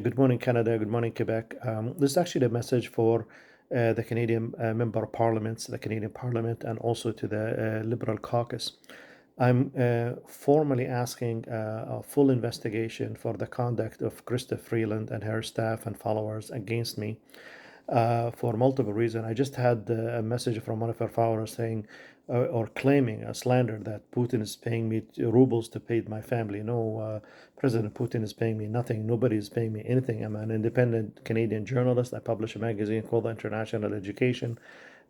Good morning, Canada. Good morning, Quebec. This is actually a message for the Canadian Member of Parliaments, the Canadian Parliament, and also to the Liberal caucus. I'm formally asking a full investigation for the conduct of Krista Freeland and her staff and followers against me for multiple reasons. I just had a message from one of our followers saying or claiming a slander that Putin is paying me rubles to pay my family. No, President Putin is paying me nothing. Nobody is paying me anything. I'm an independent Canadian journalist. I publish a magazine called International Education.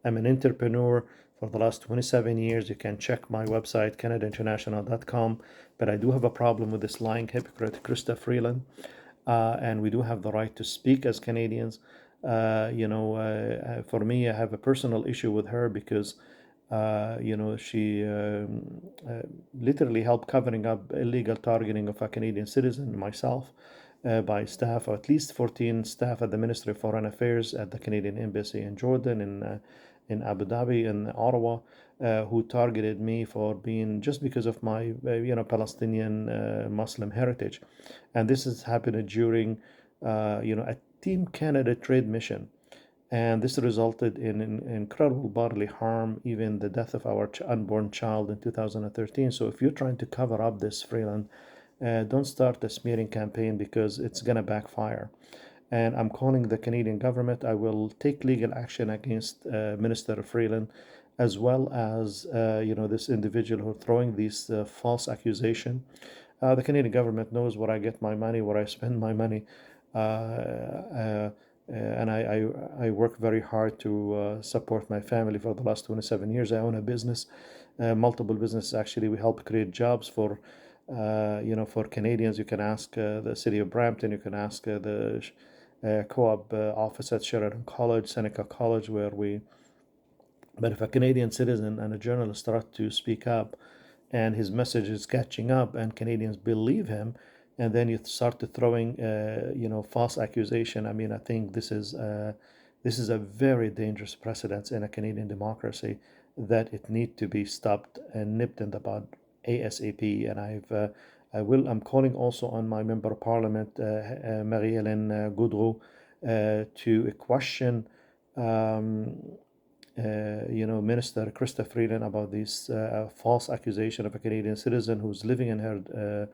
I'm an entrepreneur for the last 27 years. You can check my website, canadainternational.com. But I do have a problem with this lying hypocrite, Krista Freeland. And we do have the right to speak as Canadians. For me, I have a personal issue with her because, she literally helped covering up illegal targeting of a Canadian citizen, myself, by staff, or at least 14 staff at the Ministry of Foreign Affairs at the Canadian Embassy in Jordan, in Abu Dhabi, in Ottawa, who targeted me for being just because of my, Palestinian Muslim heritage, and this has happened during, a Team Canada trade mission, and this resulted in incredible bodily harm, even the death of our unborn child in 2013. So if you're trying to cover up this, Freeland, don't start a smearing campaign because it's going to backfire. And I'm calling the Canadian government. I will take legal action against Minister Freeland, as well as this individual who are throwing these false accusation. The Canadian government knows where I get my money, where I spend my money, and I work very hard to support my family for the last 27 years. I own a business, multiple businesses actually. We help create jobs for for Canadians. You can ask the city of Brampton. You can ask the co-op office at Sheridan College, Seneca College, where we. But if a Canadian citizen and a journalist start to speak up, and his message is catching up, and Canadians believe him, and then you start to throwing, false accusation. I mean, I think this is a very dangerous precedent in a Canadian democracy that it need to be stopped and nipped in the bud ASAP. And I'm calling also on my member of parliament, Marie-Hélène Gaudreau, to question, Minister Krista Freeland about this false accusation of a Canadian citizen who's living in her,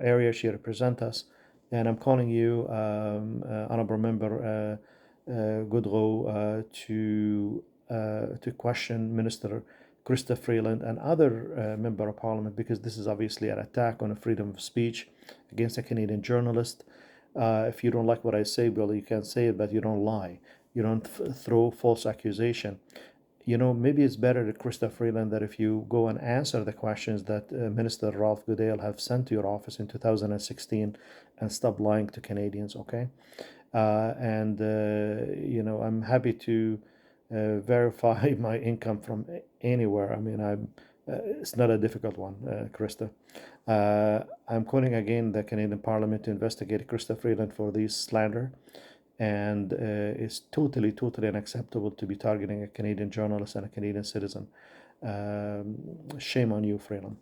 area. She represents us, and I'm calling you, honorable member Gaudreau, to question Minister Krista Freeland and other member of parliament, because this is obviously an attack on a freedom of speech against a Canadian journalist. If you don't like what I say, well, you can say it, but you don't lie. You don't throw false accusation. Maybe it's better to Krista Freeland that if you go and answer the questions that Minister Ralph Goodale have sent to your office in 2016 and stop lying to Canadians, okay? I'm happy to verify my income from anywhere. I mean, it's not a difficult one, Krista. I'm calling again the Canadian Parliament to investigate Krista Freeland for this slander, and it's totally, totally unacceptable to be targeting a Canadian journalist and a Canadian citizen. Shame on you, Freeland.